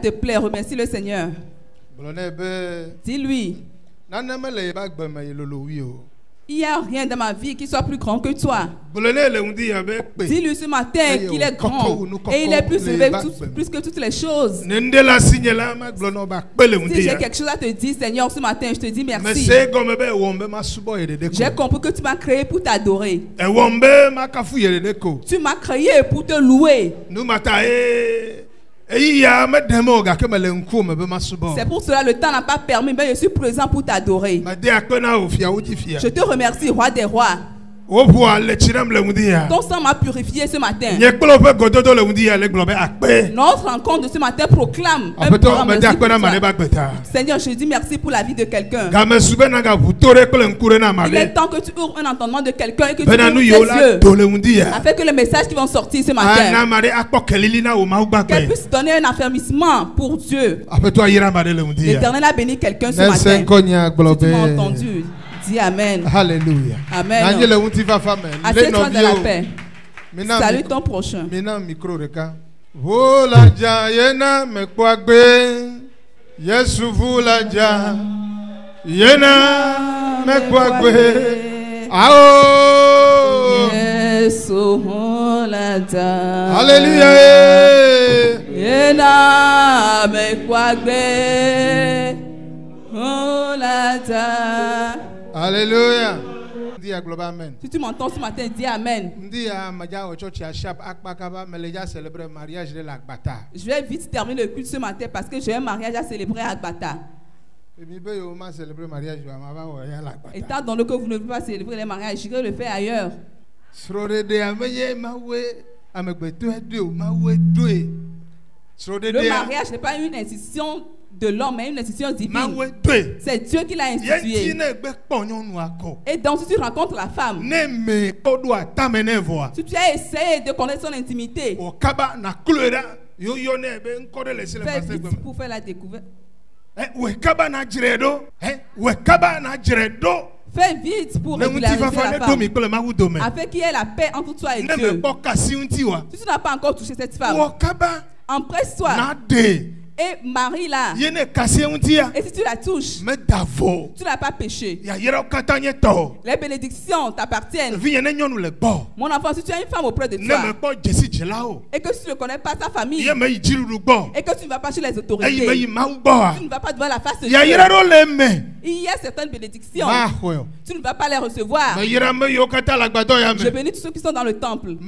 te plaît, remercie le Seigneur. Dis-lui, il n'y a rien dans ma vie qui soit plus grand que toi. Dis-lui ce matin qu'il est grand et il est plus élevé plus que toutes les choses. Si j'ai quelque chose à te dire, Seigneur, ce matin, je te dis merci. J'ai compris que tu m'as créé pour t'adorer. Tu m'as créé pour te louer. C'est pour cela le temps n'a pas permis, mais je suis présent pour t'adorer. Je te remercie, roi des rois. Ton sang m'a purifié ce matin. Notre rencontre de ce matin proclame un grand merci pour toi. Seigneur, je dis merci pour la vie de quelqu'un. Il est temps que tu ouvres un entendement de quelqu'un et que tu ouvres tes yeux afin que les messages qui vont sortir ce matin qu'elle puisse donner un affermissement pour Dieu. L'Éternel a béni quelqu'un ce matin. Si tu m'as entendu, dis Amen. Alléluia. Amen. Assieds-toi dans la paix. Salue ton prochain. Alléluia. Alléluia. Si tu m'entends ce matin, dis Amen. Je vais vite terminer le culte ce matin parce que j'ai un mariage à célébrer à Agbata. Étant donné que vous ne pouvez pas célébrer les mariages, je vais le faire ailleurs. Le mariage n'est pas une institution de l'homme, mais une institution divine. C'est Dieu qui l'a institué. Et donc, si tu rencontres la femme, si tu as essayé de connaître son intimité, fais vite pour faire la découverte. Fais vite pour régulariser la femme afin qu'il y ait la paix entre toi et Dieu. Si tu n'as pas encore touché cette femme, empresse-toi et marie-la. Et si tu la touches, tu n'as pas péché. Les bénédictions t'appartiennent. Mon enfant, si tu as une femme auprès de toi et que tu ne connais pas ta famille et que tu ne vas pas chez les autorités, tu ne vas pas devant la face de Dieu, il y a certaines bénédictions, tu ne vas pas les recevoir. Je bénis tous ceux qui sont dans le temple. Je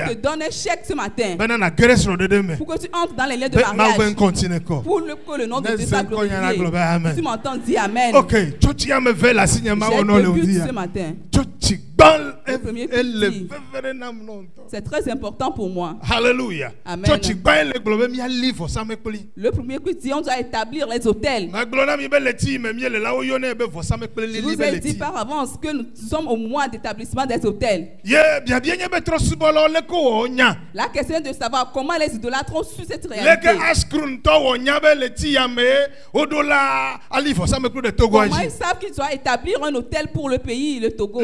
te donne un chèque ce matin pour que tu entres dans les liens de mariage, pour que le nom de Dieu soit glorifié. Si tu m'entends, dis Amen. J'ai deux buts ce matin. Le premier culte, c'est très important pour moi. Alléluia. Amen. Le premier culte dit on doit établir les hôtels. Je vous ai dit par avance que nous sommes au mois d'établissement des hôtels. La question est de savoir comment les idolâtres ont su cette réalité. Comment ils savent qu'ils doivent établir un hôtel pour le pays, le Togo.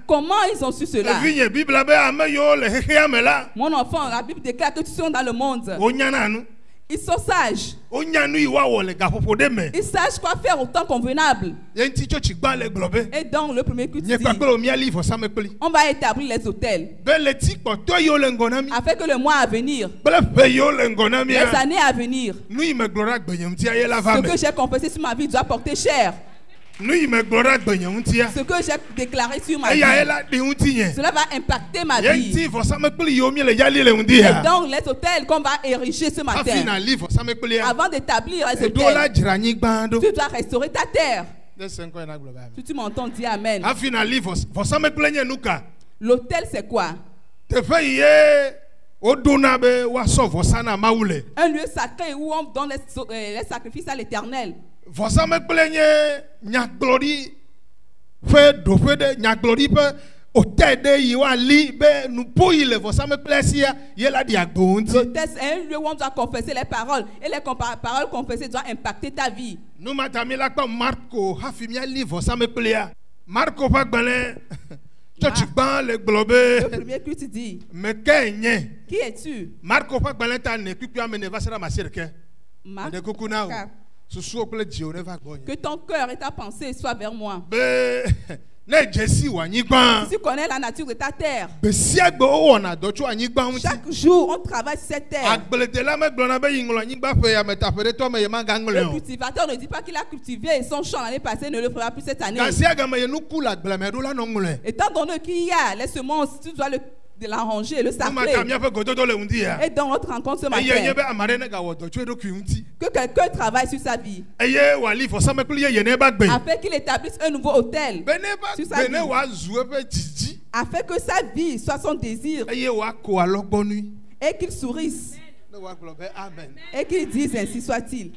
Comment ils ont su cela? Mon enfant, la Bible déclare que tu es dans le monde. Ils sont sages. Ils savent quoi faire au temps convenable. Et donc le premier culte dit, on va établir les hôtels afin que le mois à venir, les années à venir, ce que j'ai confessé sur ma vie doit porter cher. Ce que j'ai déclaré sur ma vie, cela va impacter ma vie. Et donc les hôtels qu'on va ériger ce matin, avant d'établir les hôtels, tu dois restaurer ta terre. Si tu m'entends, dis Amen. L'hôtel c'est quoi? Un lieu sacré où on donne les sacrifices à l'Éternel. L'hôtel c'est un lieu où on doit confesser les paroles. Et les paroles confessées doivent impacter ta vie. Le premier culte dit. Qui es-tu? Marc 4. Que ton cœur et ta pensée soient vers moi. Si tu connais la nature de ta terre, chaque jour on travaille sur cette terre. Le cultivateur ne dit pas qu'il a cultivé son champ l'année passée, ne le fera plus cette année. Étant donné qu'il y a les semences, tu dois de l'arranger, le sarcler. Et dans notre rencontre ce matin, que quelqu'un travaille sur sa vie afin qu'il établisse un nouveau autel sur sa vie, afin que sa vie soit son désir et qu'il sourisse et qu'il dise ainsi soit-il.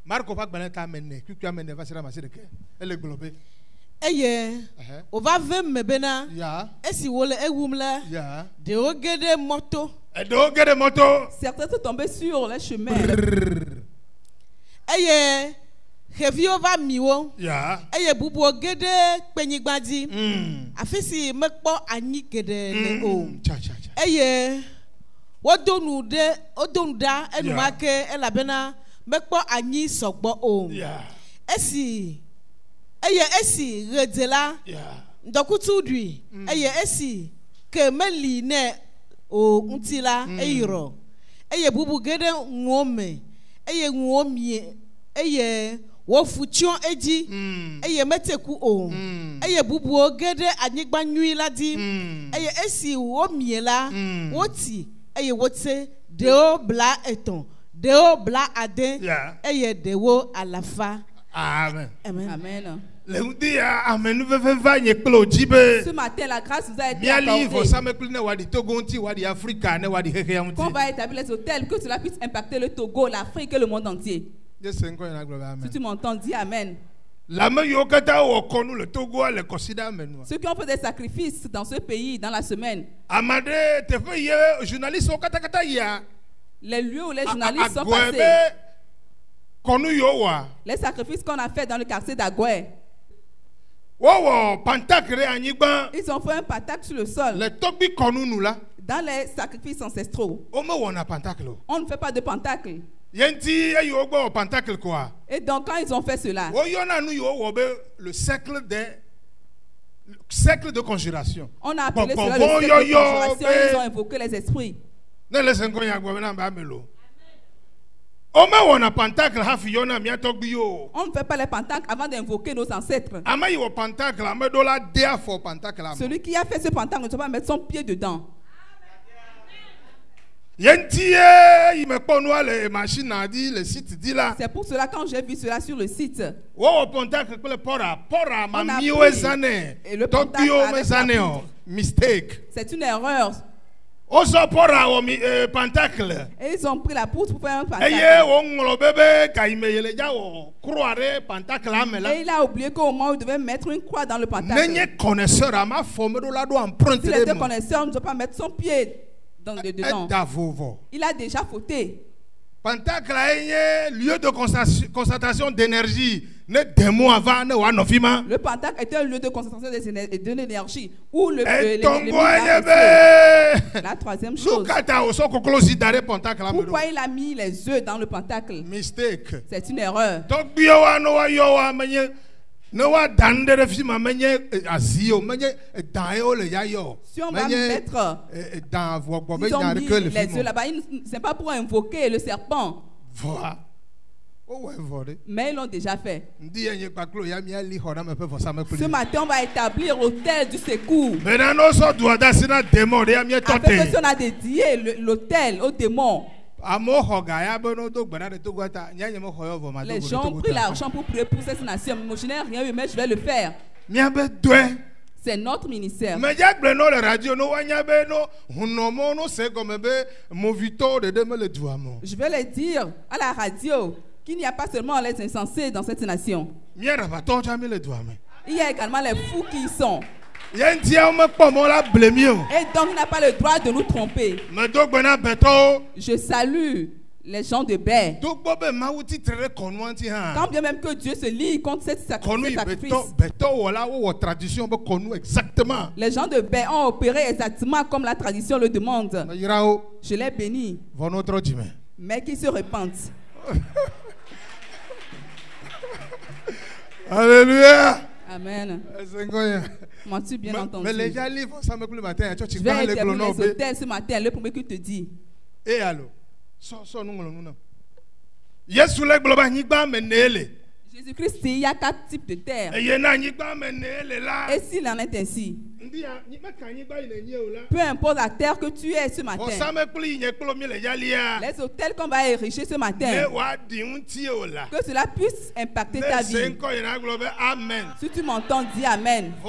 Marco pas balanta menne qui amène va sera masser que elle est globée o va vem me bena esi wole ewumla de ogede moto certains sont tombés sur les chemins Hevio va miwo bubu ogede penyigbadi afisi mekpo anyi gede le o wodonuda enumake elabena mekpo anyi sogbo o esi redela ndokutudui esi kemeli ne o untila eyiro bubu gede ngome ngomie wofuchion eji meteku o bubu gede anyigba nyui ladi esi wo miela woti wote deo bla eton deo bla ade dewo alafa. Amen. Amen. Ce matin, la grâce vous a été accordée. Qu'on va établir les hôtels, que cela puisse impacter le Togo, l'Afrique et le monde entier. Si tu m'entends, dis Amen. Ceux qui ont fait des sacrifices dans ce pays, dans la semaine. Les lieux où les journalistes sont passés. Les sacrifices qu'on a fait dans le quartier d'Agoué. Ils ont fait un pentacle sur le sol. Dans les sacrifices ancestraux, on ne fait pas de pentacle. Et donc quand ils ont fait cela, le cercle de conjuration. On a appelé cela le cercle de conjuration. Ils ont invoqué les esprits. On ne fait pas les pentacles avant d'invoquer nos ancêtres. Celui qui a fait ce pentacle ne doit pas mettre son pied dedans. C'est pour cela quand j'ai vu cela sur le site, on a pris et le pentacle avec la poudre. C'est une erreur. Et ils ont pris la poudre pour faire un pentacle. Et il a oublié qu'au moment où il devait mettre une croix dans le pentacle. S'il était connaisseur, il ne doit pas mettre son pied dedans. Il a déjà fauté. Lieu de concentration d'énergie. Le pentacle était un lieu de concentration de l'énergie où la troisième chose. Pourquoi il a mis les œufs dans le pentacle? C'est une erreur. Si on va mettre les œufs là-bas, ce n'est pas pour invoquer le serpent. Mais ils l'ont déjà fait. Ce matin, on va établir l'autel du secours. Afin que si on a dédié l'autel aux démons, les gens ont pris l'argent pour prier pour cette nation. Moi, je n'ai rien eu, mais je vais le faire. C'est notre ministère. Je vais le dire à la radio qu'il n'y a pas seulement les insensés dans cette nation. Il y a également les fous qui y sont. Et donc il n'a pas le droit de nous tromper. Je salue Les gens de Baie. Quand bien même que Dieu se lie contre cette sacrifice. Les gens de Baie ont opéré exactement comme la tradition le demande. Je les bénis. Mais qu'ils se répandent. Alléluia. Amen. M'as-tu bien entendu? Mais les gens livrent ça me le matin. Je vais interviewer les hôtels ce matin. Le premier qu'il te dit. Et alors? Jésus-Christ, il y a 4 types de terre. Et s'il en est ainsi, peu importe la terre que tu es ce matin, les hôtels qu'on va ériger ce matin, que cela puisse impacter ta vie. Si tu m'entends, dis Amen. Peu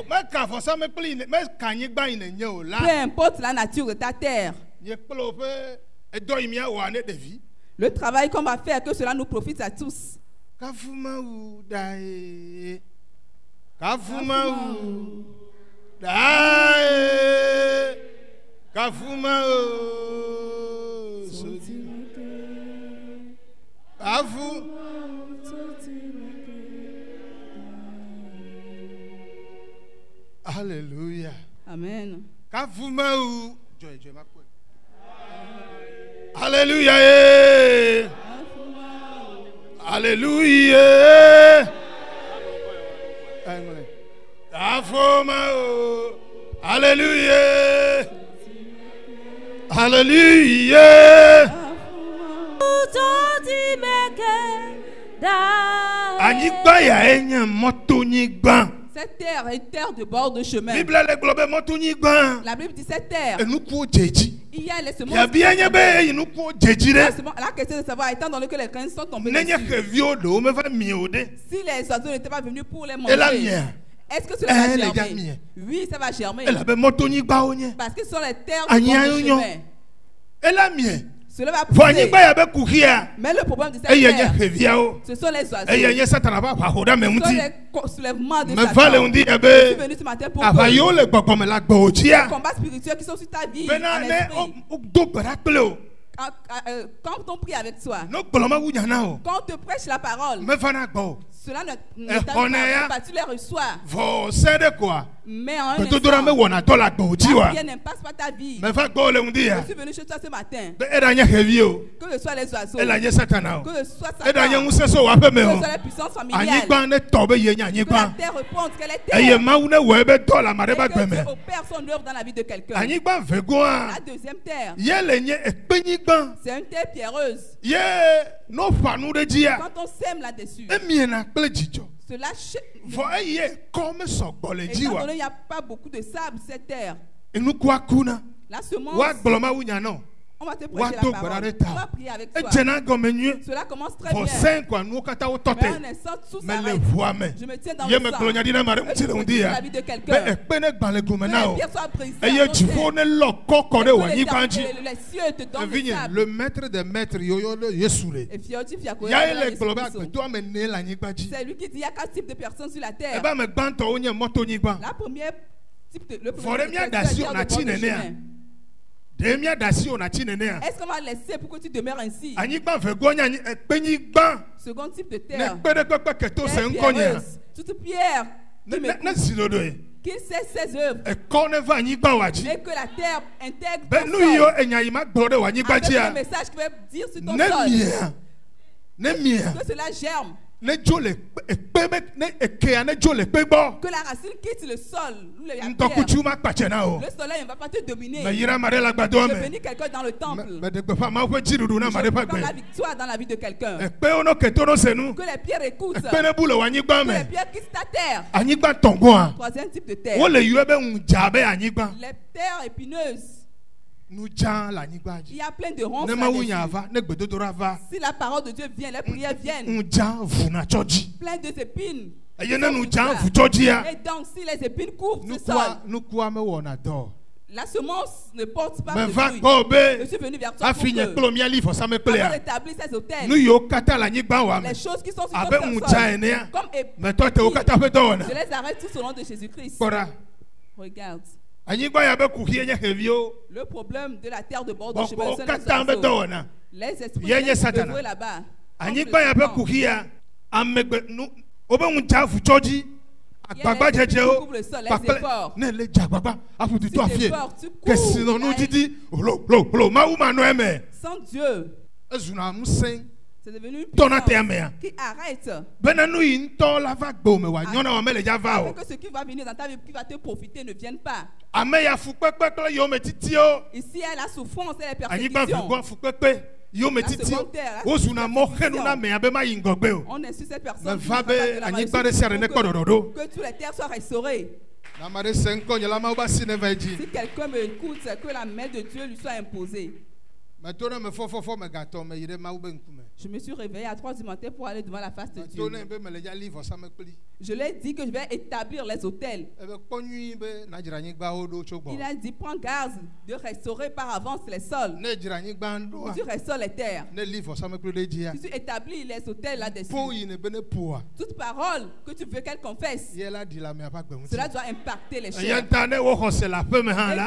importe la nature de ta terre, le travail qu'on va faire, que cela nous profite à tous. Kafumaou. Alléluia. Amen. Kafumaou. Alléluia. Alléluia. Alléluia. Alléluia. Cette terre est terre de bord de chemin. La Bible dit cette terre. Il y a les semences. La question de savoir, étant donné que les graines sont tombées dessus, si les oiseaux n'étaient pas venus pour les manger, est-ce que cela va germer? Oui, ça va germer. Parce que ce sont les terres de bord de chemin. Cela va pousser. Mais le problème de cette terre, ce sont les oiseaux. Ce sont les soulèvements de Satan. Je suis venu ce matin pour les combats spirituels qui sont sur ta vie en esprit. Quand on prie avec toi, quand on te prêche la parole, cela ne t'arrive pas, tu les reçois. Mais en un instant, rien n'impasse pas ta vie. Je suis venu chez toi ce matin. Que ce soit les oiseaux, que ce soit Satan, que ce soit la puissance familiale, que la terre réponde qu'elle est terre, et que Dieu opère son œuvre dans la vie de quelqu'un. La deuxième terre, c'est une terre pierreuse. Quand on sème là-dessus, cela étant donné qu'il n'y a pas beaucoup de sable cette terre, la semence, on va te prêcher la parole. On va prier avec toi. Cela commence très bien. Mais un instant, tout s'arrête. Je me tiens dans le sang. Je suis la vie de quelqu'un. Que la pierre soit brisée. Et que les cieux te donnent le sable. Le maître des maîtres, c'est lui qui dit il y a 4 types de personnes sur la terre. La première type de est-ce qu'on va laisser pour que tu demeures ainsi? Second type de terre. Toute pierre qui sait ses œuvres et que la terre intègre ton sol avec un message qui veut dire sur ton sol que cela germe. Que la racine quitte le sol. Le soleil ne va pas te dominer. Je bénis quelqu'un dans le temple. Je prends la victoire dans la vie de quelqu'un. Que les pierres écoutent. Que les pierres quittent ta terre. Troisième type de terre. Les terres épineuses. Il y a plein de ronces. Si la parole de Dieu vient, les prières viennent. Plein de épines. Et donc, si les épines couvrent ce sol, la semence ne porte pas de fruits. Je suis venu vers toi pour que, avant d'établir ces hôtels, les choses qui sont sur ton sol, comme épines, je les arrête tous au nom de Jésus-Christ. Regarde. Le problème de la terre de bord de chemin, c'est les oiseaux. Les esprits viennent œuvrer là-bas. Anyigba ya be kukia amegbe nu obe unja fu choji agbagba jeje o ne le jagbagba afutu to afie kesino nu didi lo ma wu manu eme sans Dieu ezuna musen c'est devenu qui arrête. Que ce qui va venir dans ta vie, qui va te profiter, ne vienne pas. Ici, elle a souffrance, elle est persécution. On est sur cette personne que toutes les terres soient restaurées. Si quelqu'un me écoute, que la main de Dieu lui soit imposée. Je me suis réveillé à 3 du matin pour aller devant la face de Dieu. Je lui ai dit que je vais établir les hôtels. Il a dit, prends garde de restaurer par avance les sols. Tu restaures les terres. Tu établis les hôtels là-dessus. Toute parole que tu veux qu'elle confesse, cela doit impacter les chairs. Et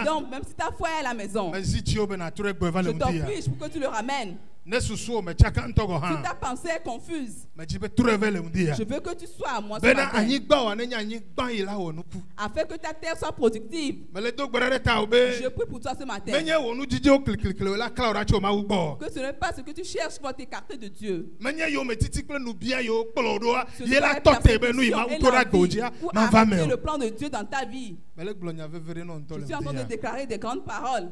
donc, même si ta foi est à la maison, je t'en prie pour que tu le ramènes. Si ta pensée est confuse, je veux que tu sois à moi ce matin, afin que ta terre soit productive. Je prie pour toi ce matin, que ce n'est pas ce que tu cherches pour t'écarter de Dieu, pour arrêter le plan de Dieu dans ta vie. Je suis en train de déclarer des grandes paroles.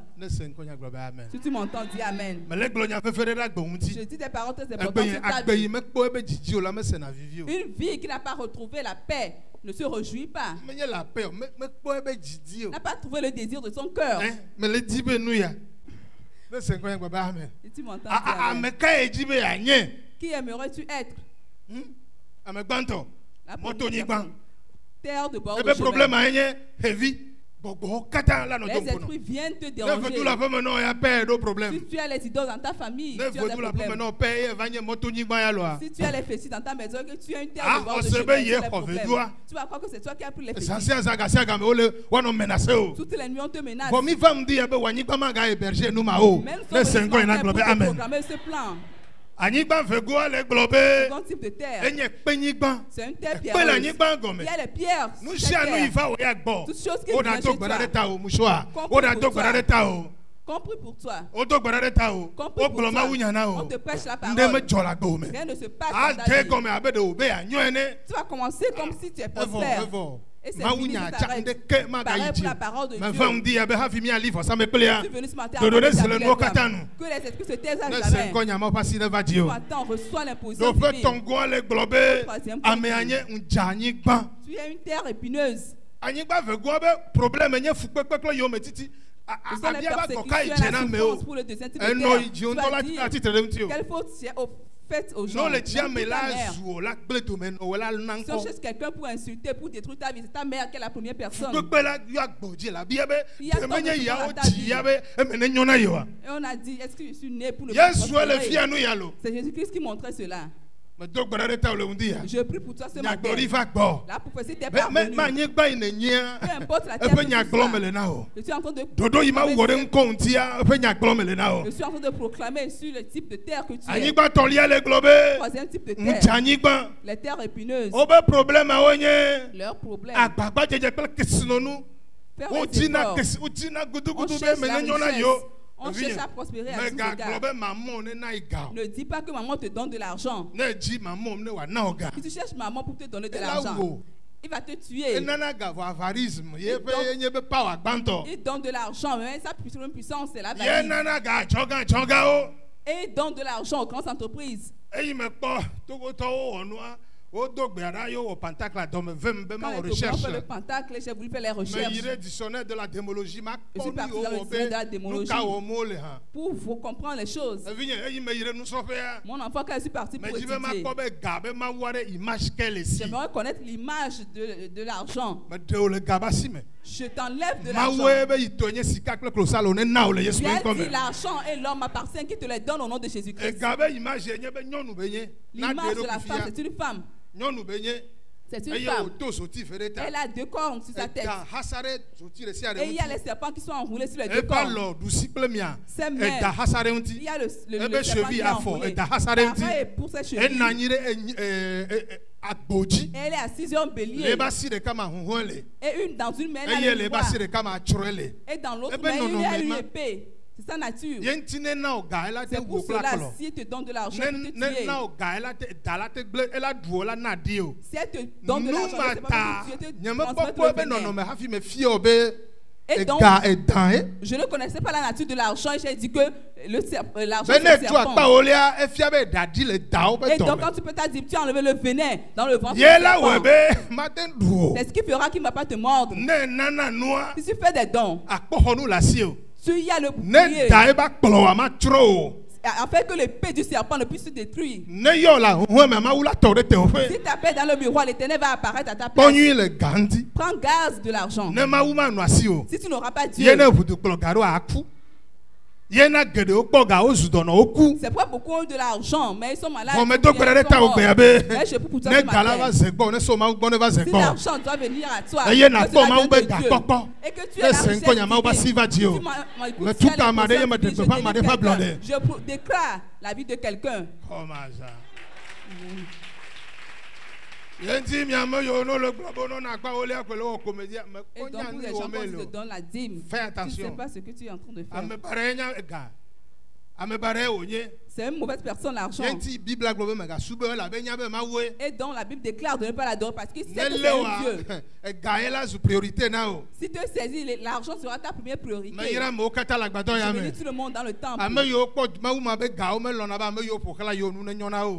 Si tu m'entends, dis Amen. Je dis des paroles très importantes sur ta vie. Une vie qui n'a pas retrouvé la paix ne se réjouit pas. N'a pas trouvé le désir de son cœur. Et tu m'entends, dis Amen. Qui aimerais-tu être? La terre de bord de chemin. Les esprits viennent te déranger. Si tu as les idoles dans ta famille, tu as des problèmes. Si tu as les fessiers dans ta maison, que tu as une terre de bord de chemin, tu as des problèmes. Tu vas croire que c'est toi qui as pris les fessiers. Toutes les nuits on te menace. Même si on peut programmer ce plan. Second type de terre. C'est une terre pierreuse. Il y a les pierres. Toutes choses qui viennent chez toi. Compris pour toi. Compris pour toi. On te prêche la parole. Rien ne se passe dans ta vie. Tu vas commencer comme si tu es prospère. Et c'est fini, pareil pour la parole de Dieu. Je suis venu ce matin que les esprits se taisent à jamais. Attends, reçois l'imposition divine. Tu es une terre épineuse. Ce sont les persécutions et la souffrance pour le deuxième type de terre. Tu vas dire, quelle faute faite aux gens. Si on cherche quelqu'un pour insulter, pour détruire ta vie, c'est ta mère qui est la première personne. Il y a tant de choses dans ta vie. Et on a dit, est-ce que je suis né pour ne pas prospérer? C'est Jésus-Christ qui montrait cela. Je prie pour toi ce matin. La prophétie t'est parvenue. Peu importe la terre que tu sois. Je suis en train de proclamer sur le type de terre que tu es. Troisième type de terre. Les terres épineuses. Leur problème. Faire on cherche à prospérer à tout égard. Ne dis pas que maman te donne de l'argent. Si tu cherches maman pour te donner de l'argent, il va te tuer. Il donne de l'argent, mais sa puissance, c'est la valise. Et il donne de l'argent aux grandes entreprises. Quand le pentacle, j'ai voulu faire les recherches. Je suis parti dans le dictionnaire de la démologie pour vous comprendre les choses. Mon enfant, quand je suis parti pour étudier, j'aimerais connaître l'image de l'argent. Je t'enlève de l'argent. L'argent et l'homme appartiennent, qui te les donne au nom de Jésus-Christ. L'image de la femme, c'est une femme. C'est une femme. Elle a 2 cornes sur sa tête. Et il y a les serpents qui sont enroulés sur les 2 cornes. Ses mains. Il y a le serpent qui est enroulé. Pareil pour ses chevilles. Elle est assise sur un bélier. Et dans une main, elle a le poids. Et dans l'autre main, il a une épée. C'est sa nature. C'est pour cela, si elle te donne de l'argent, elle te tuer. Si elle te donne de l'argent, c'est pas pour te tuer. Et donc, je ne connaissais pas la nature de l'argent et j'ai dit que l'argent c'est le serpent. Et donc quand tu peux t'addiper, tu as enlevé le venin dans le ventre du serpent. C'est ce qui fera qu'il ne va pas te mordre. Si tu fais des dons, tu y as le bouclier. Afin que l'épée du serpent ne puisse se détruire. Si tu appelles dans le miroir, l'Éternel va apparaître à ta place. Prends garde de l'argent. Si tu n'auras pas Dieu, c'est pas beaucoup de l'argent, mais ils sont malades. Mais je peux pour toi si l'argent doit venir à toi, et que tu es je déclare la vie de quelqu'un. Et donc pour les gens qui te donnent la dîme, tu ne sais pas ce que tu es en train de faire. C'est une mauvaise personne l'argent. Et donc la Bible déclare de ne pas l'adorer parce qu'il sait que c'est un Dieu. Si tu saisis, l'argent sera ta première priorité. Je bénis tout le monde dans le temple.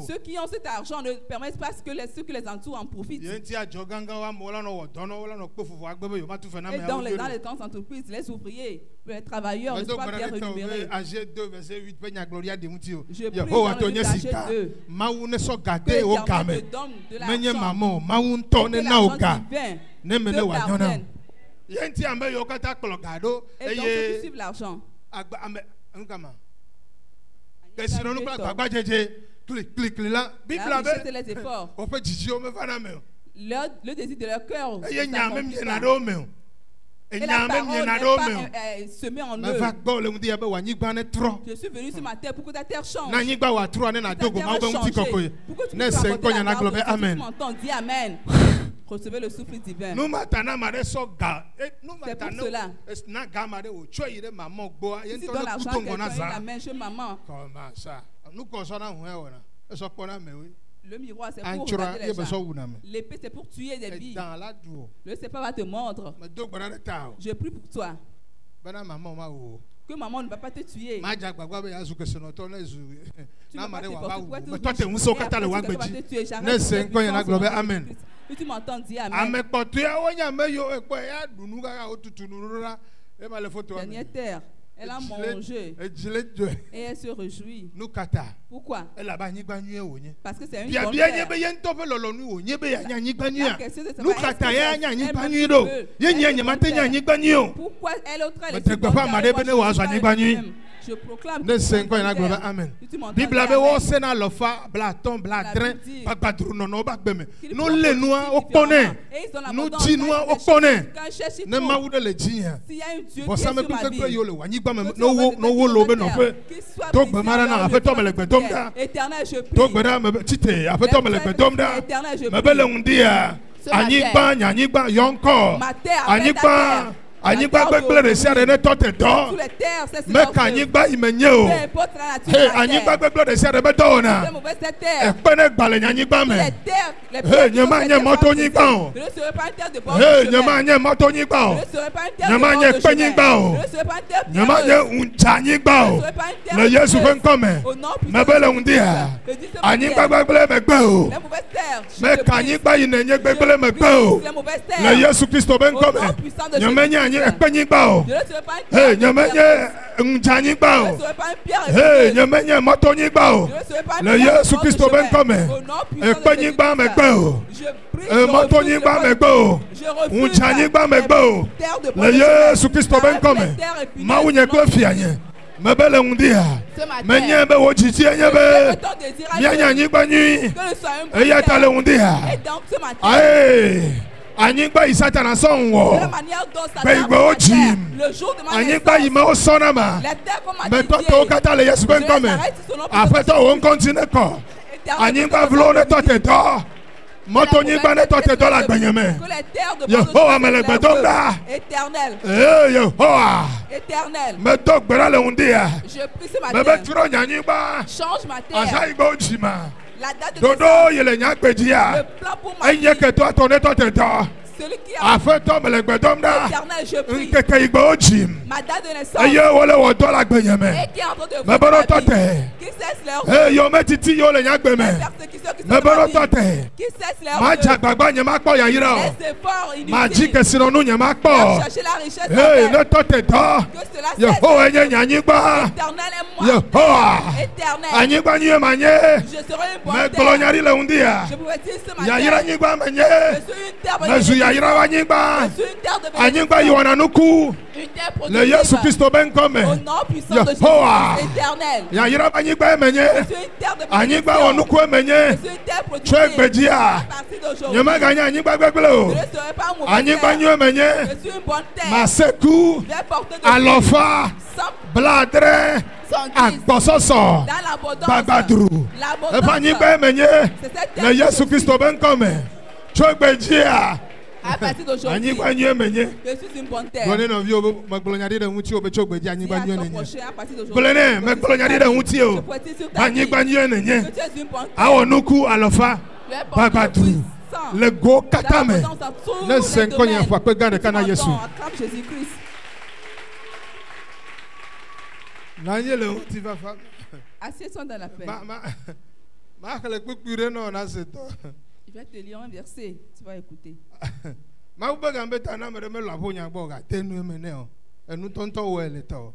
Ceux qui ont cet argent ne permettent pas que ceux qui les entourent en profitent. Et dans les grandes entreprises, les ouvriers, les travailleurs ne sont pas bien rémunérés. Je prie dans le verset 2 que l'Éternel te donne de l'argent, que l'argent divin te parvienne. Et donc ceux qui suivent l'argent, les efforts, le désir de leur cœur, et la parole n'est pas semée en eux. Je suis venu sur ma terre pour que ta terre change. Pour que tu puisses apporter la parole. Si tu m'entends, dis Amen. Recevez le souffle divin. C'est pour cela. Si tu donnes l'argent à quelqu'un, il l'amène chez maman. Le miroir, c'est pour regarder les gens. L'épée, c'est pour tuer des vies. Le serpent va te mordre. Je prie pour toi. Que maman ne va pas te tuer. Tu ne vas pas te tuer. Amen. Si tu m'entends, dis Amen. Dernière terre. Elle a mangé et elle se réjouit. Pourquoi? Parce que c'est une bonne terre. Pourquoi elle autre je proclame que c'est Amen. Bible avait aussi na lofa blaton bladrin papadrunono bakbeme. Nous les noirs au connaît. Nous dinois au connaît. Ne ma ou de le dire. Pour ça me peut que yo le wani ba me no wo lobe no pe. Donc be marana a fait tomber le bedom da. Éternel je prie. Donc me tite a fait tomber le bedom da. Me bele undia. Anyigba yonko. Anyigba Anyigba gbegble de sia de ne tote do. Me kanyigba imenye o. Hey, anyigba gbegble de sia de be do na. Ekpene gbale nyanyigba me. Hey, nyema nye moto nyigba o. Hey, nyema nye moto nyigba o. Nyema nye kpenyigba o. Nyema nye uncha nyigba o. Le Yesu fen kome. Me bele undia. Anyigba gbegble me gbe o. Me kanyigba inenye gbegble me gbe o. Le Yesu Kristo ben kome. Nyema nye ekpenyigba. Hey, nyamenye unjanyigba. Hey, nyamenye matonyigba. Le Yesu Kristo ben kome. Ekpenyigba megbe. Matonyigba megbe. Unjanyigba megbe. Le Yesu Kristo ben kome. Maunye kwefianye. Mebele undia. Menye be wojiti enyebe. Mianya nyigbanyi. Eyatale undia. Aye. Anyigba isatana sonwo. Beigbe ojim. Anyigba ime osonama. Metoto katale Yesu ben come. Afeto on continue ko. Anyigba vlone tote do. Moto nyigba ne tote do la gbenyeme. Yehowa melegbe domda. Éternel. Yehowa. Éternel. Medok berale undia. Je prie ce matin. Bebe tro nyanyigba. Change ma terre. Asa igba ojima. La date de Dodo yele nyakbedia. Le plan pour ma vie. Enye ke to tote do. Celui qui a Afeto melegbe domda. Éternel, je prie. Nkeke igba ojim. Ma date de naissance. Eye wole wo do la gbenyeme. Et qui est en train de Meboro ma vie. tote. Qui cesse leur Yo metiti yo le nyagbeme. persécution qui Meboro sont dans tote. qui cesse leur Ma jagbagba nyema kpo yayira o. les efforts Ma inutiles. jike sinonu nyema kpo. Chercher la richesse Hey, en ne tote do. que cela cesse. Yehowa enye nyanyigba. Éternel aime-moi. Yehowa. Éternel. Anyigba nye manye. Je serai une bonne Me terre. glonyari le undia. Je pouvais dire ce matin. Yayira nyigba menye. Je suis une terre Mezu bénéfique. yayira wanyigba. Je suis une terre de Anyigba bénédiction. yiwana nuku. Une terre Le Yesu productive. Christo ben come. Au nom puissant de Yehowa. Jésus éternel. Yayira wanyigba menye. Je suis une terre de Anyigba bénédiction. onuku menye. Je suis une terre productive. Chwe gbejia. À partir d'aujourd'hui, Nyema ganya anyigba gbegbele je o. ne serai pas un mauvais Anyigba terre. nye menye. Je suis une bonne terre. Maseku. Je vais porter de Alofa. sans Bladre. Agbososo. dans l'abondance. Bagadru. L'abondance. Epanyigba menye. C'est cette terre Le Yesu productive. Christo ben come. Chwe gbejia. À partir d'aujourd'hui, Anyigba nye menye. je suis une bonne terre. Gone no vi obo maglonyari de nti obe chwe gbejia Dis anyigba à nye ton nenye. prochain, à partir d'aujourd'hui, Golene maglonyari de nti je o. peux dire sur ta vie Anyigba nye nenye. que tu es une bonne terre. Awo nuku alofa. Tu es porteur Bagadru. puissant. Le go katame. L'abondance dans tous Ne les senko domaines. nyafwa kwe gane kana Tu Yesu. m'entends, acclame Jésus-Christ. Nanye le nti va fa. Assieds-toi dans la paix. Ma kale kpikpire no na seto. Je vais te lire un verset. Tu vas écouter. Ma ube gambe tana mere me labo nyagbo ga tenu emene o. Enu tonto wo ele to.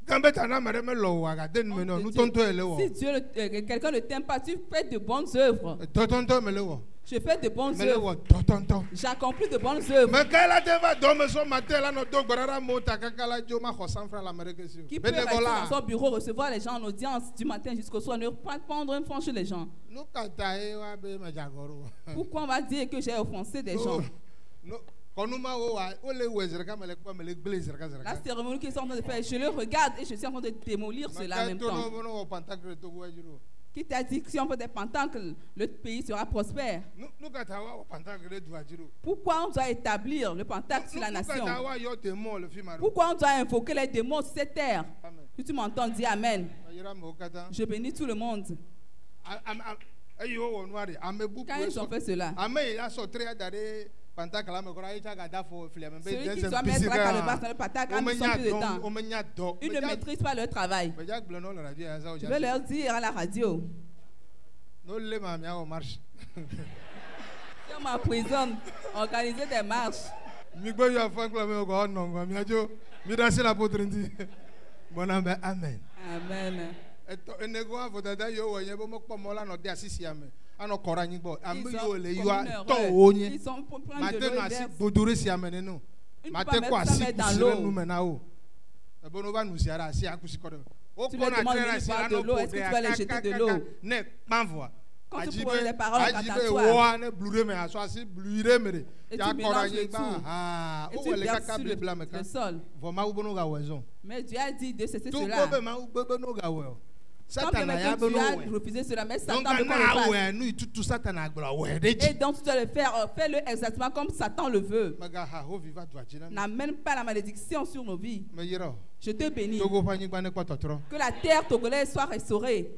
Gambe tana mere me lo wa ga tenu emene o. Nu tonto ele wo. Si Dieu, quelqu'un ne t'aime pas, tu fais de bonnes œuvres. Tonto mele wo. Je fais de bonnes Mele œuvres. wo tonto. J'accomplis de bonnes œuvres. Me kala te va do me so matin la no do gorara mota kakala jo ma ko san fra la mere ke si. Qui peut rester dans son bureau, recevoir les gens en audience du matin jusqu'au soir, ne pas prendre un franc chez les gens. Nu kata e wa be me jagoro. Pourquoi on va dire que j'ai offensé des gens? No, konuma wo wa o le wezere ka mele kwa mele blazer ka zera. La cérémonie qu'ils sont en train de faire, je le regarde et je suis en train de démolir cela en même temps. Qui t'a dit que si on fait des pentacles, le pays sera prospère? Pourquoi on doit établir le pentacle sur la nation? Pourquoi on doit invoquer les démons sur cette terre? Si tu m'entends, dis Amen. Je bénis tout le monde. Quand ils ont fait cela, celui qui doit mettre la calebasse dans le pentacle, ils sont plus dedans. Ils ne maîtrisent pas leur travail. Je vais leur dire à la radio. Si on m'emprisonne, organiser des marches. Amen. Amen. Ils sont pour prendre de l'eau. Tu leur demandes de boire de l'eau. Est-ce que tu vas les jeter de l'eau? Quand tu prends les paroles en catatoire, et tu mélanges le tout, et tu verses sur le sol. Mais Dieu a dit de cesser cela. Quand tu as refusé cela, mais Satan veut qu'on le fasse. Et donc tu dois le faire, fais-le exactement comme Satan le veut. N'amène pas la malédiction sur nos vies. Je te bénis. Que la terre togolaise soit restaurée.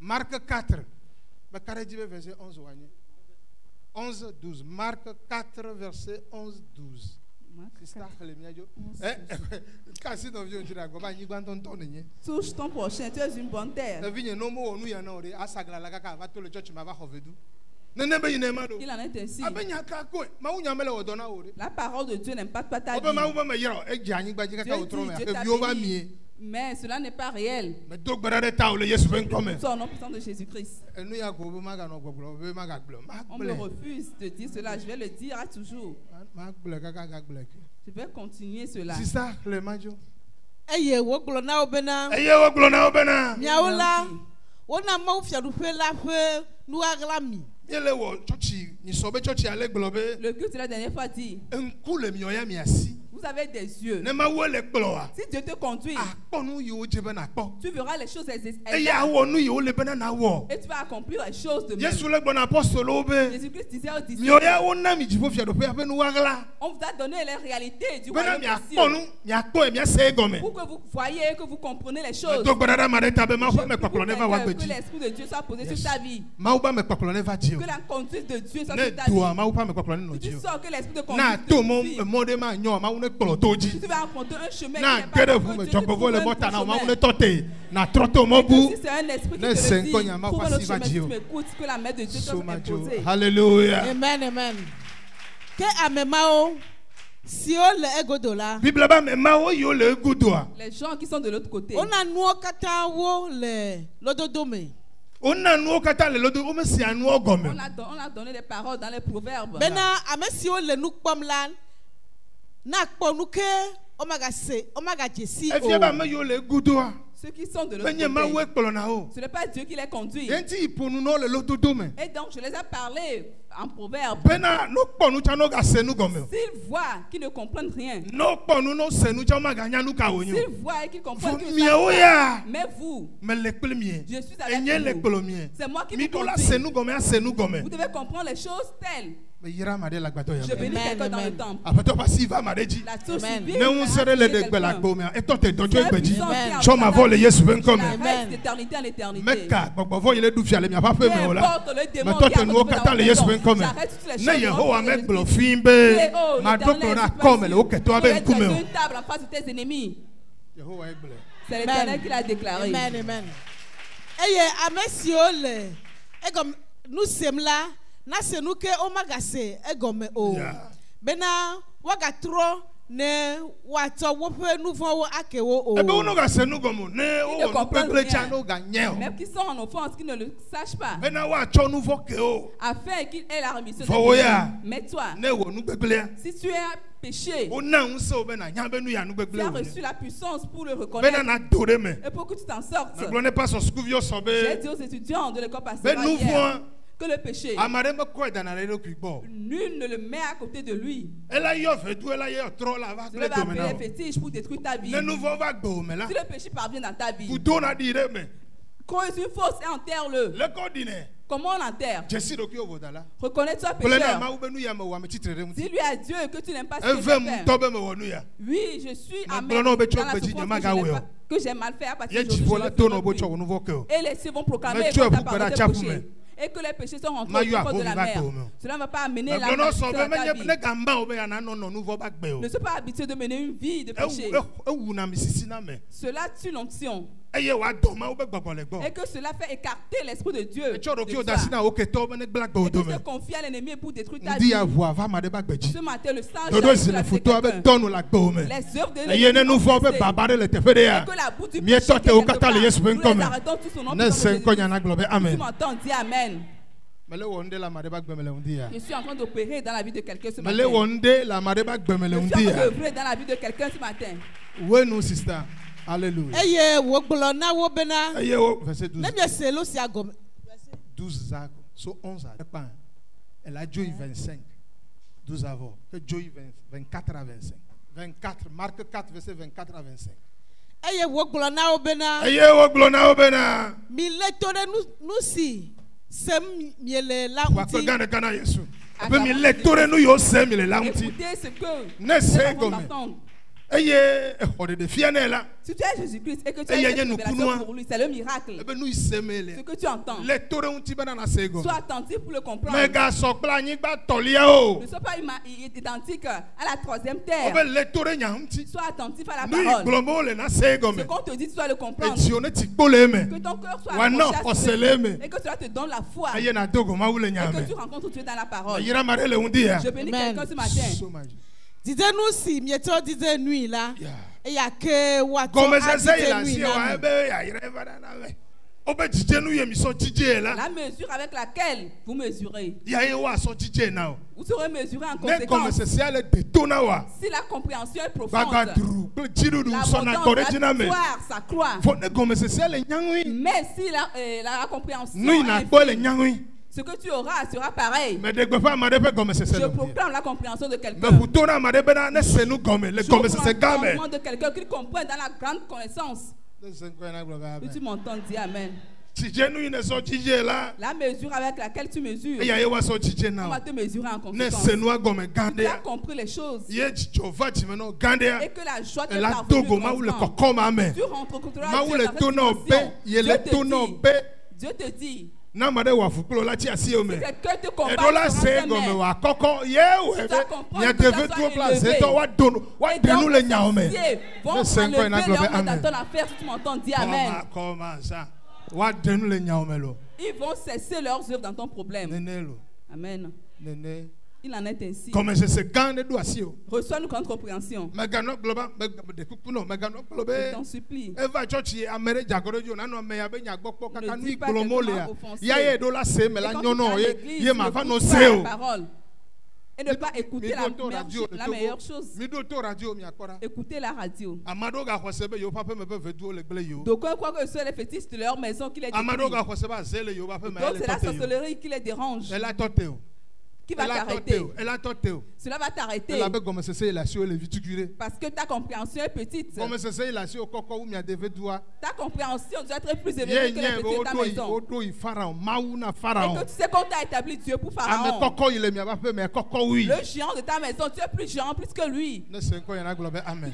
Marc 4, verset 11. 11, 12. Marc 4, verset 11, 12. Touche ton prochain, tu es une bonne terre. Il en est ainsi. La parole de Dieu n'aime pas ta vie. Mais cela n'est pas réel. Au nom puissant de Jésus-Christ. On me refuse de dire cela. Je vais le dire à toujours. Je vais continuer cela. Eye wo gblɔ na wo bena. Eye wo gblɔ na wo bena. Miawo la, wona Mawu fiaɖuƒe la ƒe nuaɣla mi. Yele wo chɔchi, ni sobe chɔchi ale gblɔ be. Le culte de la dernière fois dit. Ŋku le mioya miasi. Vous avez des yeux. Ne Mawu le kplɔa. Si Dieu te conduit. Akpɔ nu yiwo dze be nakpɔ. Tu verras les choses existent. Eye awɔ nu yiwo le bena nawɔ. Et tu vas accomplir les choses de même. Yesu le gbɔna apɔstolowo be. Jésus-Christ disait aux disciples. Mioya wo na mi dziƒo fiaɖuƒea ƒe nuaɣla. On vous a donné les réalités du royaume des cieux. Bena miakpɔ nu, miakpɔe miase egɔme. Pour que vous voyez, que vous comprenez les choses. Do gbɔɖa ɖe ame ɖe ta be Mawu ƒe mekpɔkplɔ ne va wɔ agbe Que dzi. l'esprit de Dieu soit posé sur ta vie. Mawu ƒe mekpɔkplɔ ne va dzi o. Que la conduite de Dieu soit Ne sur ta vie. doa Mawu ƒe mekpɔkplɔ ne nɔ Si dzi tu o. sors que l'esprit de Na conduite to te mɔ suit. mɔ ɖe ma nyɔ Mawu ne kplɔ to dzi. Si tu vas emprunter un chemin Na qui n'est ge pas ɖe bon, ʋu me Dieu te dzɔgbɔvɔ le trouve un mɔta na bon Mawu chemin. ne tɔ te na trɔ to mɔ Et bu. que si c'est un esprit qui Ne te se le dit, ŋkɔ nya Mawu trouve ƒe un asi va chemin, dzi tu o. m'écoutes, que la main de Dieu te soit imposée. Hallelujah. Amen, amen. Ke ame mawo siwo le egodo la. Bible ba me Mawu yiwo le egodoa. Les gens qui sont de l'autre côté. Wona nuwo katã wo le lododo me. Ona nuwo katã le lodo, wo me si anuwo gɔme. On a donné des paroles dans les proverbes. Bena ame siwo le nu kpɔm la, na kpɔ nu ke omagadze si Efia ba me yiwo le egodoa. Ceux qui sont de l'autre Menye Mawu côté. ekplɔ na wo. Ce n'est pas Dieu qui les conduit. Enti iponu no le lododo me. Et donc, je les ai parlé en proverbe. Bena no kpɔ nu tsa no ga se nu gɔme o. S'ils voient qu'ils ne comprennent rien, No kpɔ nu no se nu tsa wo maga nya nu ka wo nyo. s'ils voient qu'ils comprennent Vous que miawo ya. mais vous, Me le kple mie. je suis avec Enye le vous. kplɔ mie. C'est moi qui Mi vous do la conduis. se nu gɔme a se nu gɔme. Vous devez comprendre les choses telles. Me yira ma de la gbato ya. Je bénis Amen, quelqu'un dans le amen. temple. Apetɔ pasi va ma de dzi. La source Amen. vive Ne ŋu se ɖe le de gbe la quelqu'un. gbo mea, etɔ te dɔdzɔ C'est egbe dzi. puissant qui Amen. a Tsɔ ma vɔ le Yesu ƒe ŋkɔ la me. reste d'éternité en éternité. Meka gbɔgbɔvɔ yi le ɖu fia le miaƒe aƒe Peu me o la. importe le démon Metɔ qui te a nuwo retrouvé katã la le Yesu ƒe maison. ŋkɔ me. J'arrête toutes les Ne choses Yehowa me dans le gblɔ Jésus. fii be Et, oh, maɖo l'Éternel, kplɔ na je suis akɔ me le wo pas sûr. ketɔa Tu be vas ŋkume être o. sur une table en face de tes ennemis. Yehowa ye gblɔe. C'est l'Éternel qui l'a déclaré. Amen, amen. Eye ame siwo le egɔme nu sem la, na se nu ke omagase egɔme o. Yeah. Bena wagatrɔ ne woatsɔ woƒe nu vɔ̃wo ake wo o. Ebe wo no ga se nu gɔme o. Ne ne wowɔ nu comprennent kpekpe tsa rien. ne wo ga nye o. Même qui sont en offense, qui ne le sachent pas. Bena woatsɔ nu vɔ ke o. Afin qu'il ait la rémission. Fɔwo ya. Mais toi, Ne wɔ nu kpekpea. si tu as péché, Wo na ŋusẽ wo be na nya be nu ya nu tu kpekpe as o. reçu la puissance pour le Bena reconnaître. na do ɖe me. Et pour que tu t'en sortes. Megblɔ ne pastor sukuviwo sɔ J'ai be dit aux étudiants de l'école be pastorale nu hier vɔa que le péché, ame aɖe mekɔe dana ɖe eɖokui gbɔ. nul ne le met à côté de lui. Ela yɔ vedu ela yɔ trɔ la va Cela gblẽ va dome appeler na o. fétiche pour détruire ta vie. Ne nu vɔ va gbe o me la. Si le péché parvient dans ta vie, Kudo na ɖi ɖe me. creuse une fosse et enterre-le. Le kɔ ɖi nɛ. Comment on enterre? Dzesi ɖokui wo da la. Reconnais-toi Ble na pécheur. Mawu be nu ya me wɔ ame tsitre ɖe ŋuti. Dis-lui à Dieu que tu n'aimes pas ce que Eve j'ai mu fait. ŋutɔ be me wɔ nu ya. Oui, je suis Ma amen. gblɔ na wo be tso Dans la gbe dzi souffrance nyemaga wɔe o. que j'ai mal fait à partir Ye d'aujourd'hui, dziƒo je la le to ferai na wo be plus. tsɔ wo nu vɔ ke o. Et les cieux vont proclamer Mais et tu es vont vous t'appartenir perdre tes à péchés. Tchapoumé. Et que les péchés sont rentrés Ma au yo a fond de la hovi va mer. gome. Cela ne va pas amener la Megblɔ na wo malédiction sɔ dans be ta menye vie. ne gamba wo be yana nɔ nu vɔ ba gbe o. Ne sois pas habitué de mener une vie de péché. Ewu na mi sisi na me. Cela tue l'onction. Eye wa dɔ Mawu be gbɔgbɔ le gbɔ. Et que cela fait écarter l'esprit de Dieu. Etsɔ de ɖokui wo toi. da si na wo ketɔwo be ne gblẽ agbe wo Et que dome. se confie à l'ennemi pour détruire ta Ŋdi vie. ya ʋu ava ma ɖe ba gbe dzi. Ce matin, le sang Dodo jaillit zi sur le la vie de fotoa be quelqu'un. dɔnu le agbewo me. Les œuvres de Eye ne nu vɔ be l'ennemi baba ɖe le teƒe ɖe ya. et que la boue du Mietɔ péché te wo quelque katã le part. Yesu ƒe Nous ŋkɔ les me. arrêtons tous au nom Ne puissant se de ŋkɔ Jésus. nyana gblɔ be Tu amen. m'entends, dis amen. Mele wɔ nu ɖe le ame ɖe ba gbe me le ŋdi ya. Je suis en train d'opérer dans la vie de quelqu'un ce Mele matin. wɔ nu ɖe le ame ɖe ba gbe me le Je suis ŋdi en train ya. d'œuvrer dans la vie de quelqu'un ce matin. Wenu sista. Alléluia. Eye wogblɔ na wo bena Eye wo verset ne 12. miese lo sia gɔme. 12 Zach, so 11 à Pan. Elle a joué 25. 12 avant. Que joué 24 à 25. 24, Marc 4, verset 24 à 25. Eye wogblɔ na wo bena Eye wo gblɔ na wo bena. mi le to ɖe nu si sem miele la Wa kpe ŋuti. gã ɖeka na Yesu. Abe mi le to ɖe nu yiwo sem mi le la ŋuti. Écoutez ce que Ne se les enfants gɔme. m'entendent. Eye exɔ ɖeɖe fia nɛ la. Si tu es Jésus-Christ et que tu Et as y a une une révélation couloir. pour lui, c'est le miracle. Ebe nu yi sem Ce le. que tu entends. Le to ɖe ŋuti bena na se Sois gɔme. attentif pour le comprendre. Me gasɔ kple anyigba tɔlia o. Ne sois pas identique à la troisième terre. Obe le to ɖe nya ŋuti. Sois attentif à la Nu yi parole. gblɔm be wo le na se Ce gɔme. qu'on te dit, tu dois le comprendre. Etio ne ti kpo le eme. Que ton cœur soit Wa nɔ accroché à xɔse ce le eme. et que cela te donne la foi. Eye na do go Mawu le Et nya que me. tu rencontres Dieu dans la parole. Yira ma ɖe le ŋdi ya. Je bénis Amen. quelqu'un ce matin. So much. Dide nu si mietsɔ dide nui la. Yeah. Eya ke woatsɔ Gɔmesese yi le adide asi nui wa na mi. ebe yayra va ɖa na me. La mesure avec laquelle vous mesurez. Vous serez mesuré en conséquence. Si la compréhension est profonde, l'abondance va voir sa croix. Mais si la compréhension est ce que tu auras sera pareil. Je proclame la compréhension de quelqu'un. Je proclame de quelqu'un qui comprend dans la grande connaissance. Tu m'entends dire Amen. La mesure avec laquelle tu mesures, on va te mesurer en conséquence. Tu as compris les choses. Et que la joie te parvenue. Tu rencontreras Dieu dans cette dimension. Dieu te dit. Si quelqu'un te combat, tu m'entends dire Amen. Ils vont cesser leurs œuvres dans ton problème. Amen. Il en est ainsi. Reçois une grande compréhension. Je t'en supplie. Ne dis pas quelque parole. Et ne pas écouter la meilleure chose. Écoutez la radio. D'aucuns croient que ce sont les fétiches de leur maison qui les détruisent. D'autres, c'est la sorcellerie qui les dérange. Qui va t'arrêter. Cela va t'arrêter. Parce que ta compréhension est petite. Ta compréhension doit être plus élevée que les petits de ta maison. Et que tu sais qu'on t'a établi Dieu pour Pharaon. Le géant de ta maison, tu es plus géant plus que lui.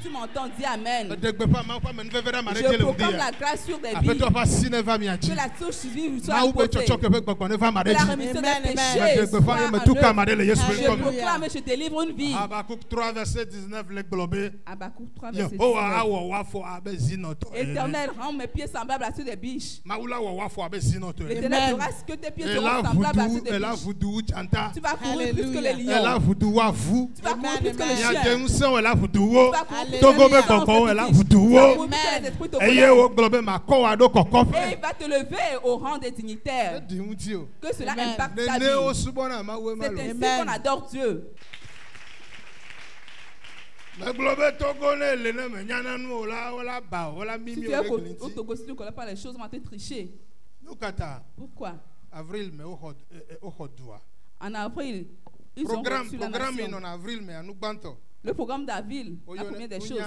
Tu m'entends dire Amen. Je proclame la grâce sur des vies. Que la touche divine soit apportée. Que la rémission des péchés soit en je proclame et je te livre une vie. Habakkuk 3 verset 19 Habakkuk 3 verset 19. Éternel, rends mes pieds semblables à ceux des biches. L'éternel fera ce que tes pieds seront semblables à ceux des biches. Tu vas courir plus que les lions. Tu vas courir plus que les chiens. Tu vas courir plus que les esprits te connaissent. Et il va te lever au rang des dignitaires. Que cela impacte ta vie. C'est ainsi qu'on adore Dieu. Si tu es au Togo, si tu ne connais pas les choses, on va te tricher. Pourquoi? En avril, ils ont reçu la nation. Le programme d'Avril, la première des choses.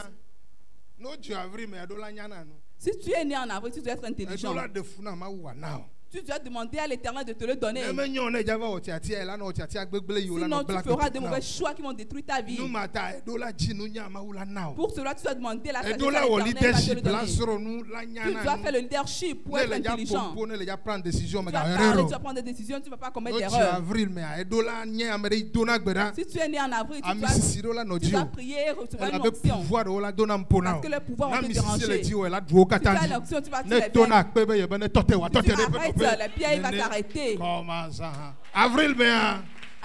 Si tu es né en avril, tu dois être intelligent. Tu dois demander à l'Éternel de te le donner. Sinon, tu feras de mauvais choix qui vont détruire ta vie. Pour cela, tu dois demander la sagesse à l'Éternel va te le donner. Tu dois faire le leadership pour être intelligent. Tu vas parler, tu vas prendre des décisions, tu ne vas pas commettre d'erreur. Si tu es né en avril, tu dois prier et recevoir une onction. Parce que le pouvoir va te déranger. Si tu as l'onction, tu vas te lever. Tu arrêtes. La pierre va t'arrêter. Avril,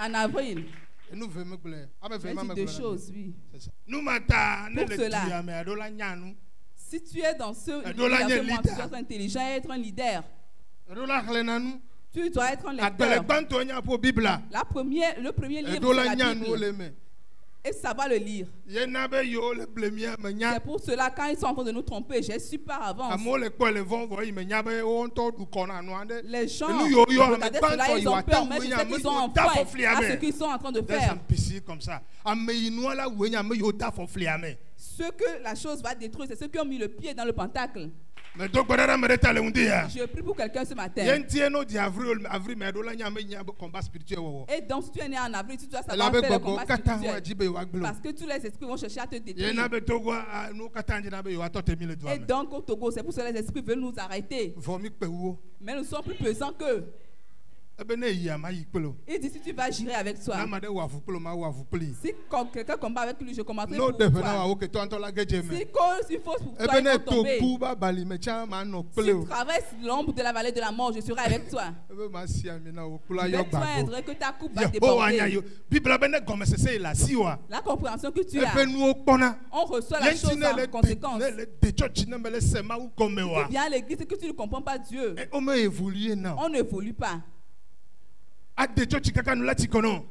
en avril. J'ai dit deux choses, oui. Pour cela, si tu es dans ce tu dois être intelligent et être un leader. Tu dois être un lecteur. Le premier livre, c'est la Bible. Et savoir le lire. C'est pour cela, quand ils sont en train de nous tromper, j'ai su par avance. Les gens regardaient cela, ils ont peur, mais je sais qu'ils sont en frein à ce qu'ils sont en train de faire. Ce que la chose va détruire, c'est ceux qui ont mis le pied dans le pentacle. Je prie pour quelqu'un ce matin. Et donc, si tu es né en avril, tu dois savoir faire le combat spirituel. Parce que tous les esprits vont chercher à te détruire. Et donc, au Togo, c'est pour cela que les esprits veulent nous arrêter. Mais nous sommes plus pesants qu'eux. Il dit si tu vas gérer avec toi. Si quelqu'un combat avec lui, je combattrai pour toi. S'il cause une fausse pour toi, il va tomber. Si tu traverses l'ombre de la vallée de la mort, je serai avec toi. Je vais craindre que ta coupe va déborder. La compréhension que tu as, on reçoit la chose en conséquence. Tu viens à l'église et que tu ne comprends pas Dieu. On n'évolue pas.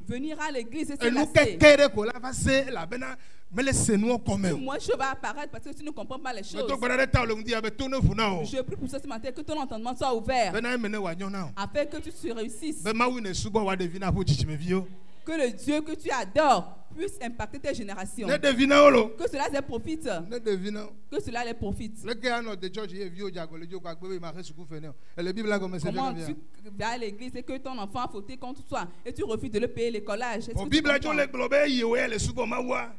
Venir à l'église et se lasser. Moi, je vais apparaître parce que tu ne comprends pas les choses. Je prie pour ce matin que ton entendement soit ouvert afin que tu réussisses. Que le Dieu que tu adores puisse impacter tes générations. Que cela les profite. Que cela les profite. Comment tu vas à l'église et que ton enfant a fauté contre toi et tu refuses de le payer l'écolage?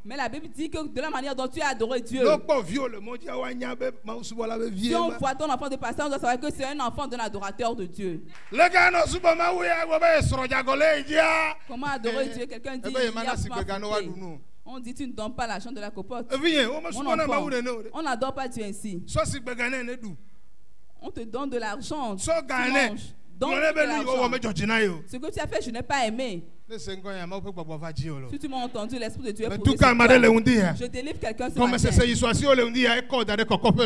Mais la Bible dit que de la manière dont tu as adoré Dieu, si on voit ton enfant de passer, on doit savoir que c'est un enfant d'un adorateur de Dieu. Comment adorer Dieu? Quelqu'un dit on dit tu ne donnes pas l'argent de la copote. Mon enfant, on n'adore pas Dieu ainsi. On te donne de l'argent. Tu manges. Ce que tu as fait, je n'ai pas aimé. Si tu m'as entendu, l'Esprit de Dieu est pour je délivre quelqu'un ce matin.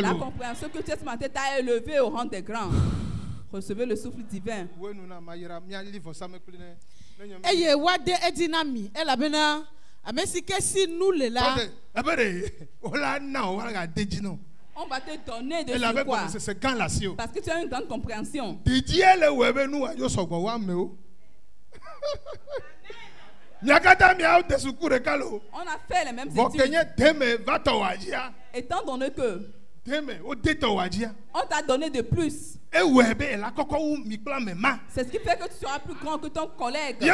La compréhension que tu as ce matin t'a élevé au rang des grands. Recevez le souffle divin. Eye wade edinami elabena amesike si nous le là. On va te donner de ce quoi? Parce que tu as une grande compréhension. On a fait les mêmes études. Étant donné que on t'a donné de plus. C'est ce qui fait que tu seras plus grand que ton collègue. On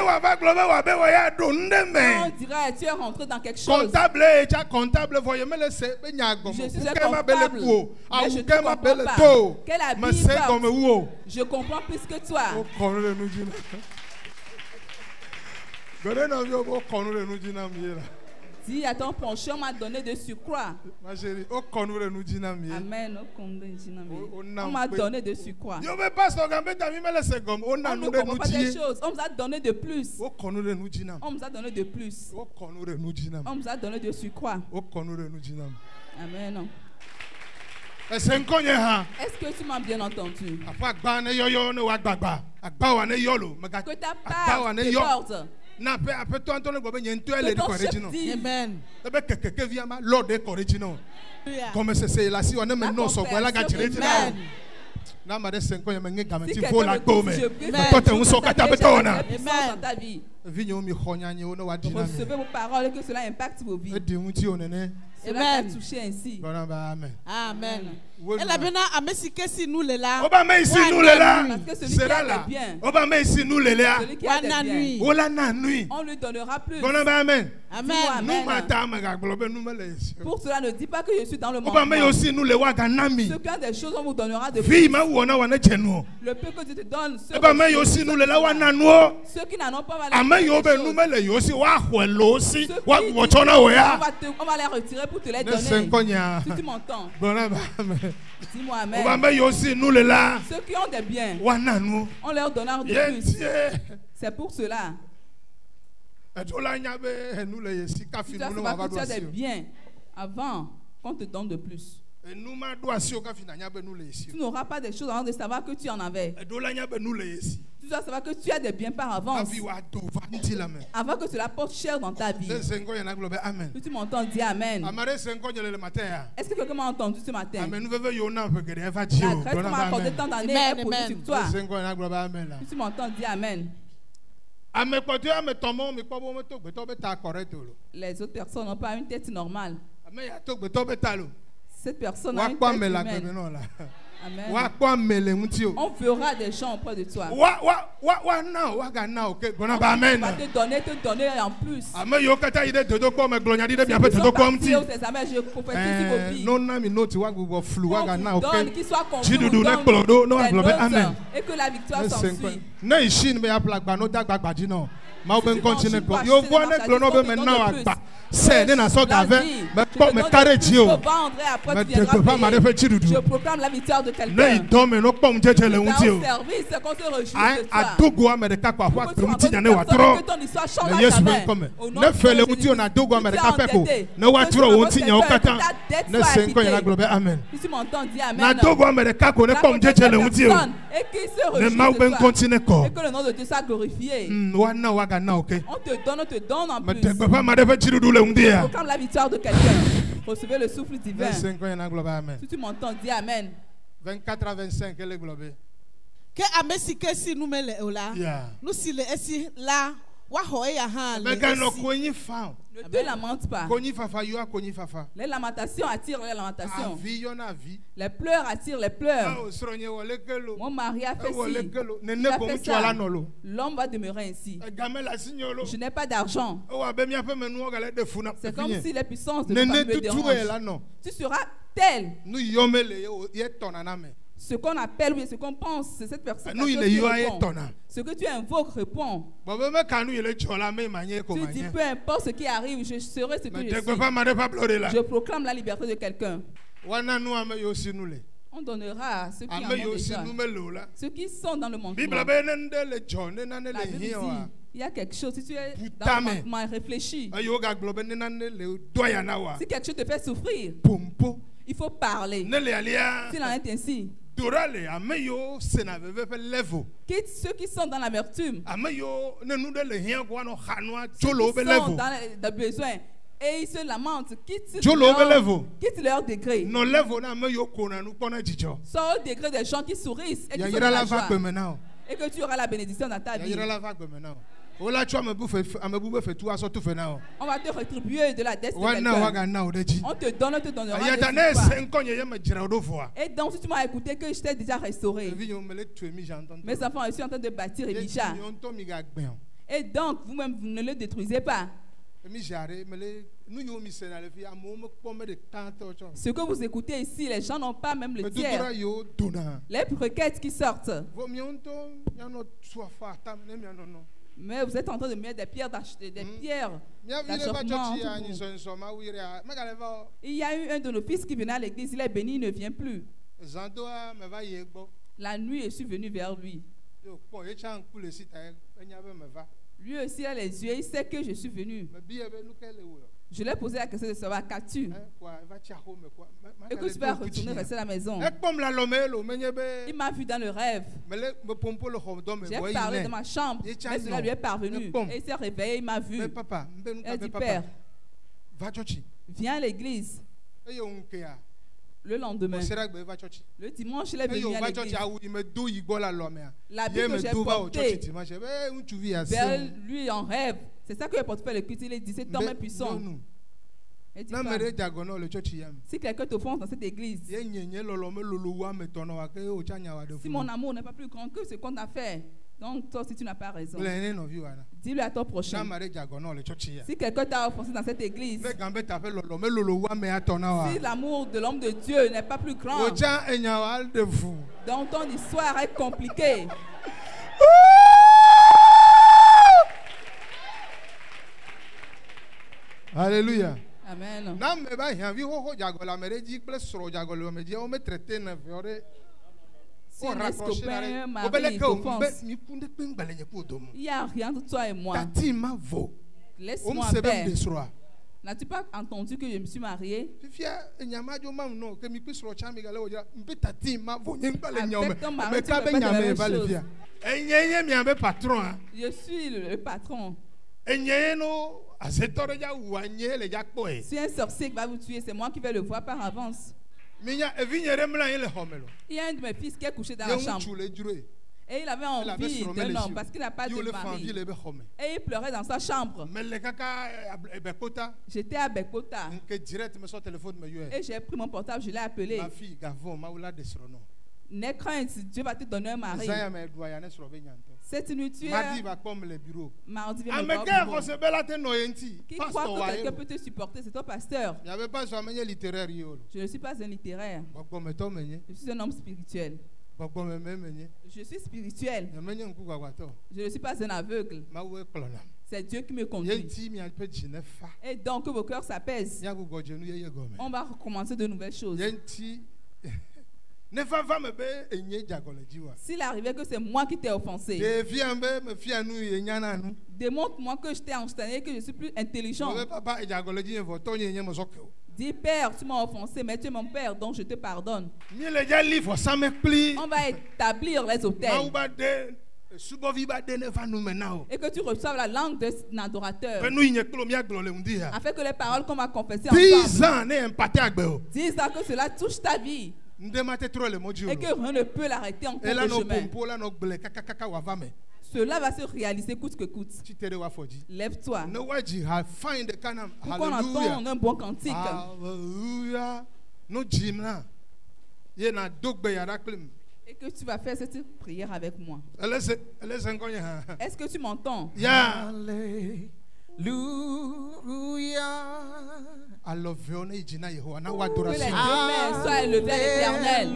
dirait tu es rentré dans quelque chose. Je suis un comptable, mais je ne comprends pas. Quel habit je comprends plus que toi. Dis à ton prochain, on m'a donné de surcroît. Ma chérie, amen. On m'a donné de surcroît. On ne comprend pas des choses. On nous a donné de plus. On nous a donné de plus. On nous a donné de surcroît. Amen. Est-ce que tu m'as bien entendu? Que ta part déborde. Que ton chef dit. Amen. Recevez vos paroles que cela impacte vos vies. Cela va toucher ainsi. Amen. Elle a bien amesike si nous les là. Parce que celui qui a bien, celui qui a bien, on lui donnera plus. Amen. Pour cela, ne dis pas que je suis dans le monde. Ceux qui ont des choses, on vous donnera de plus. Le peu que Dieu te donne, ceux qui n'en ont pas, on va les retirer pour te les donner. Si tu m'entends. Dis-moi amen. Ceux qui ont des biens, on leur donnera de plus. C'est pour cela. Tu dois savoir que tu as des biens avant qu'on te donne de plus. Tu n'auras pas des choses avant de savoir que tu en avais. Tu dois savoir que tu as des biens par avance. Avant que cela porte cher dans ta vie. Si tu m'entends, dis amen. Est-ce que quelqu'un m'a entendu ce matin? La grâce m'a accordé tant d'années est produite sur toi. Si tu m'entends, dis amen. Les autres personnes n'ont pas une tête normale. Cette personne a une tête humaine. Amen. On fera des gens auprès de toi. On va te donner en plus. Je prophétise donne qu'il soit confiant et que la victoire s'ensuit. Je proclame la victoire de quelqu'un. Si tu m'entends, dis Amen. Et qu'il se réjouisse de toi. Et que le nom de Dieu soit glorifié. On te donne en plus. Proclame la victoire de quelqu'un. Recevez le souffle divin. Si tu m'entends, dis Amen. 24 à 25, elle est globée. Que amesi que si nous mêlons là, nous si les essi là, wa hoya han. Ne te lamente pas. Les lamentations attirent les lamentations. Les pleurs attirent les pleurs. Mon mari a fait ci. Il a fait ça. L'homme va demeurer ainsi. Je n'ai pas d'argent. C'est comme si les puissances de ma famille me dérangent. Tu seras tel. Ce qu'on appelle ou ce qu'on pense, c'est cette personne qui répond. Ce que tu invoques répond. Tu dis peu importe ce qui arrive, je serai ce que je suis. Je proclame la liberté de quelqu'un. On donnera à ceux qui en ont déjà. Ceux qui sont dans le monde. La Bible dit, il y a quelque chose. Si tu es dans le monde, réfléchis. Si quelque chose te fait souffrir, il faut parler. S'il en est ainsi. Quitte ceux qui sont dans l'amertume, ceux qui sont dans le besoin, et ils se lamentent, quitte leur degré. Sors au degré des gens qui sourissent et qui sont dans la joie. Et que tu auras la bénédiction dans ta vie. On va te rétribuer de la dette de quelqu'un. On te donnera des fois. Et donc si tu m'as écouté que je t'ai déjà restauré. Mes enfants, je suis en train de bâtir Elisha. Et donc vous-même, vous ne le détruisez pas. Ce que vous écoutez ici, les gens n'ont pas même le tiers. Les requêtes qui sortent. Mais vous êtes en train de mettre des pierres d'achoppement. Il y a eu un de nos fils qui venait à l'église, il est béni, il ne vient plus. La nuit, je suis venu vers lui. Lui aussi a les yeux, il sait que je suis venu. Je lui ai posé la question de savoir, qu'as-tu? Et que tu vas retourner rester à la maison. Il m'a vu dans le rêve. J'ai parlé de ma chambre, mais cela lui est parvenu. Et il s'est réveillé, il m'a vu. Il a dit, Père, viens à l'église. Le lendemain, le dimanche, il est venu à l'église. L'habit que j'ai porté vers lui en rêve, c'est ça que j'ai porté faire le culte. Il dit, cet homme est puissant. Si quelqu'un te fonce dans cette église, si mon amour n'est pas plus grand que ce qu'on a fait, donc toi aussi tu n'as pas raison. Dis-le à ton prochain. Si quelqu'un t'a offensé dans cette église, si l'amour de l'homme de Dieu n'est pas plus grand, donc ton histoire est compliquée. Alléluia. Amen. Si un ex-copain, un mari, t'offense, il n'y a rien entre toi et moi. Laisse-moi faire. N'as-tu pas entendu que je me suis mariée? Avec ton mari, tu ne fais pas de la même chose. Je suis le patron. Si un sorcier va vous tuer, c'est moi qui vais le voir par avance. Il y a un de mes fils qui est couché dans la chambre. Et il avait envie d'un homme parce qu'il n'a pas de mari. Et il pleurait dans sa chambre. J'étais à Bekota. Et j'ai pris mon portable, je l'ai appelé. N'aie crainte, Dieu va te donner un mari. Cette nuit, tu es... Mardi va comme le bureau. Mardi vient me voir au bureau. Qui croit que quelqu'un peut te supporter, c'est ton pasteur. Je ne suis pas un littéraire. Je suis un homme spirituel. Je suis spirituel. Je ne suis pas un aveugle. C'est Dieu qui me conduit. Et donc que vos cœurs s'apaisent. On va recommencer de nouvelles choses. S'il arrivait que c'est moi qui t'ai offensé, démontre-moi que je t'ai enchaîné, que je suis plus intelligent. Dis, Père, tu m'as offensé, mais tu es mon Père, donc je te pardonne. On va établir les autels. Et que tu reçoives la langue d'un adorateur. Afin que les paroles qu'on va confesser ensemble, 10 ans que cela touche ta vie. Et que rien ne peut l'arrêter en cours de chemin. Cela va se réaliser coûte que coûte. Lève-toi. Pour qu'on entende un bon cantique. Et que tu vas faire cette prière avec moi. Est-ce que tu m'entends? Que les deux mains soient élevées à l'Éternel.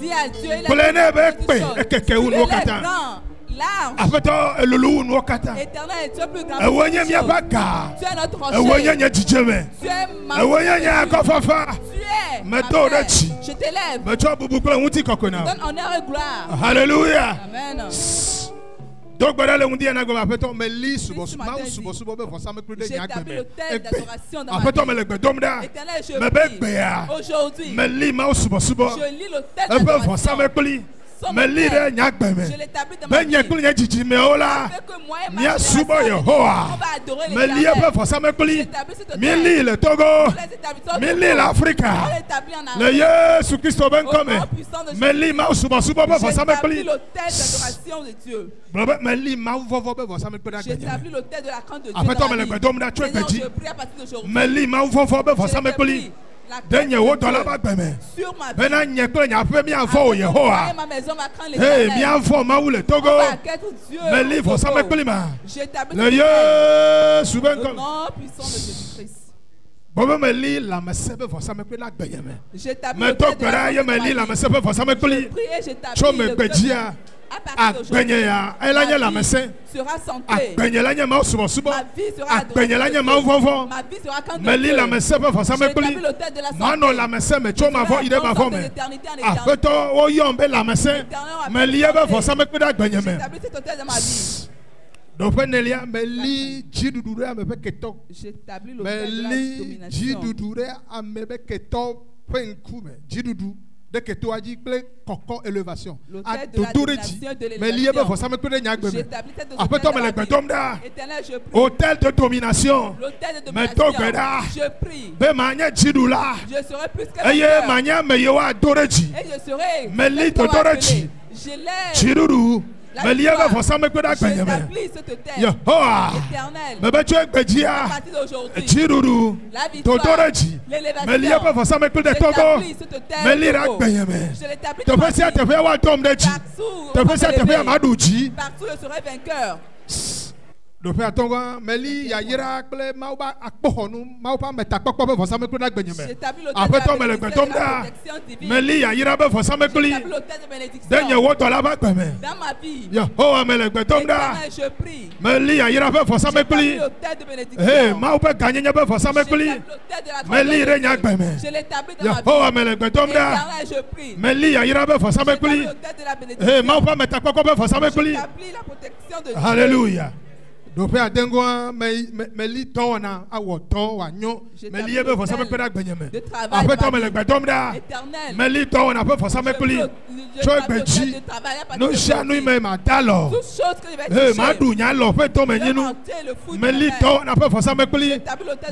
Dis à Dieu, Éternel, tu es plus grand. Tu es notre rocher. Tu es ma paix. Je t'élève. Donne honneur et gloire. Alléluia. Amen. Donc, j'établis l'autel d'adoration dans ma vie. Éternel, je prie. Aujourd'hui, je lis l'autel d'adoration. Je l'établis dans ma vie. Afin que moi et ma génération, on va adorer l'Éternel. l'Afrique. Le Jésus Christ ben comme. J'établis l'autel d'adoration de Dieu. J'établis l'autel de la crainte de Dieu dans ma vie. Seigneur, je prie à partir d'aujourd'hui. Sur ma maison va craindre l'Éternel. J'établis le nom puissant de Jésus-Christ. J'établis le tête de la à partir d'aujourd'hui, ma vie sera santé. Ma vie sera adorée. Ma vie sera candidature. J'établis l'autel de la santé. De l'éternité en éternité. J'établis cet autel dans ma vie. J'établis l'autel de l'élévation. L'autel de la domination de l'élévation. Hôtel de domination. Je prie. Je serai plus que vainqueur. Et je serai j'élève. J'établis cet autel éternel. À partir d'aujourd'hui, la victoire, l'élévation. J'établis cet autel. Je l'établis dans ma vie. Partout je serai vainqueur. Dope atonga meli ya yira kle mauba akpohonu mauba metakpokpo be fosa mekuli na gbenyeme. Apeto mele gbetomda. Meli ya yira be fosa mekuli. Denye woto la ba gbeme. Dans ma vie. Yehowa mele gbetomda. Je prie. Meli ya yira be fosa mekuli. Eh mauba ganyenye be fosa mekuli. Meli re nya gbeme. Yehowa mele gbetomda. Je prie. Meli ya yira be fosa mekuli. Eh mauba metakpokpo be fosa mekuli. Hallelujah. Dope adengoa meli tona awoto wanyo meli ebe fosa mekpeda gbenyeme apeto mele gbedomda meli tona pe fosa mekuli cho gbeji no shanu me matalo ma dunya lo pe to menyinu meli tona pe fosa mekuli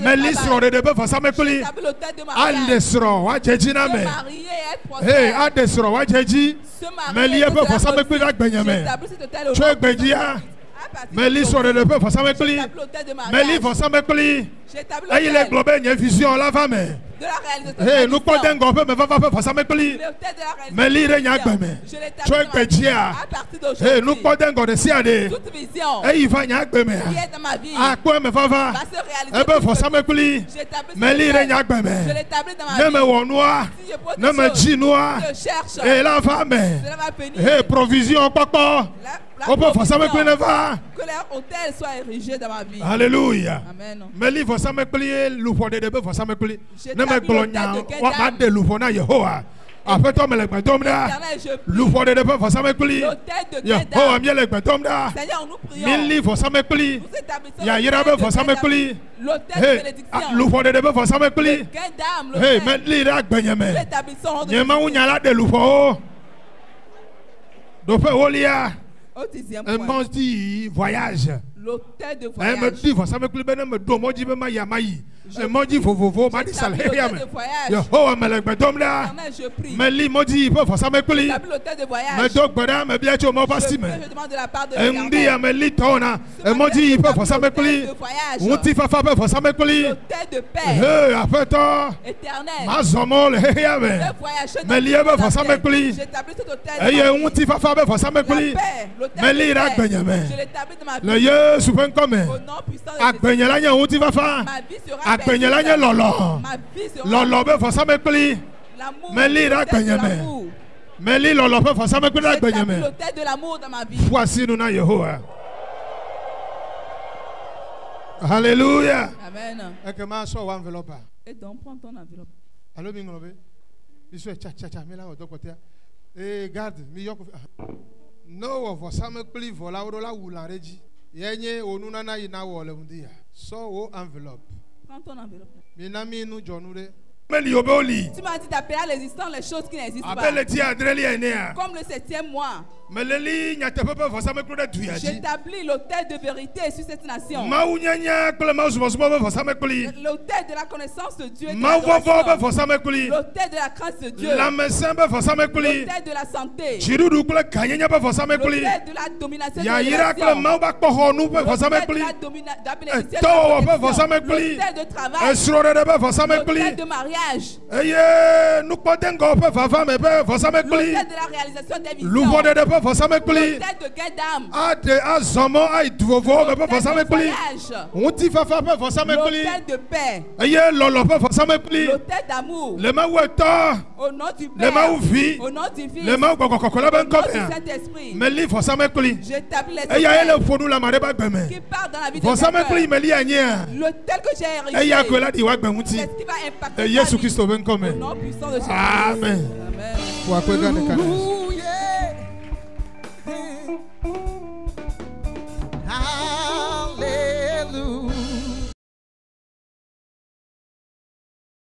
meli sro de pe fosa mekuli ande sro wa jeji na me ande sro wa jeji meli ebe fosa mekpeda gbenyeme cho gbeji ya Meli sur le peuple, ça me plie. Meli, ça me plie. Et il est globé, il y a une vision la femme. Eh, nous pas d'un groupe, mais va ça me plie. Meli, il y a un peu. Tu es pédia. Eh, nous pas d'un groupe de siadé. Et il va y a un peu. À quoi me va? Eh ben, ça me plie. Meli, il y a un peu. Ne me vois noir. Ne me dis noir. Et la femme. Eh, provision, papa. On peut faire ça avec le va. Que leur hôtel soit érigé dans ma vie. Alléluia. Amen. Mais il faut ça me plier, l'oufo de debe, faut ça me plier. Ne me glonia, on va de l'oufo na Yehowa. Après toi, me le gbedomda. L'oufo de debe, faut ça me plier. Yehowa, miel le gbedomda. Seigneur, nous prions. Mille faut ça me plier. Ya yirabe, faut ça me plier. L'oufo de debe, faut ça me plier. Hey, mais l'ira gbenyeme. Nyema unyala de l'oufo. Dope olia. Un bon dit voyage. L'hôtel de voyage. Un dit ça me plaît bien me do mo dit ma yamayi. Un mo dit vovovo ma dit salé yame. Yehowa me le gbedom la. Me li mo dit faut ça me plaît. Me do gbeda me bien tu mo pasti me. Un dit me li tona. Un mo dit faut ça me plaît. On ti fa faut ça me plaît. L'hôtel de paix. Eh après toi. Éternel. Ma zomo le yame. Me li faut ça me plaît. Eh on ti fa faut ça me plaît. Me li ra gbenyame. Le Yesu pen comme. Agbenyala nya on ti fa fa. Agbenyala nya lolo. Lolo be faut ça me plaît. Me li ra gbenyame. Me li lolo be faut ça me plaît gbenyame. L'hôtel de l'amour dans ma vie. Voici nous na Yehowa. Alléluia. Amen. Et que ma so enveloppe. Et donc prends ton enveloppe. Allô mingolobe. Iso cha me la odo kotia. Eh garde mi yoko. No for some plea for la wula reji. Yenye onuna na ina wole mundia. So o enveloppe. Prends ton enveloppe. Minami nu jonure. Tu m'as dit d'appeler à l'existence les choses qui n'existent pas. Comme le 7e mois. J'établis l'hôtel de vérité sur cette nation. L'hôtel de la connaissance de Dieu. L'hôtel de la grâce de Dieu. L'hôtel de la santé. L'hôtel de la domination de la l'hôtel de travail. L'hôtel de mariage. L'hôtel de la réalisation des visions. L'hôtel de gain d'âme. L'hôtel de paix. L'hôtel d'amour. Au nom du Père. Au nom du Fils. Au nom du Saint-Esprit. J'établis les qui part dans la vie de chacun. L'hôtel que j'ai hérité. C'est ce qui va impacter. Jésus Christ, au nom puissant de Jésus. Amen. Amen.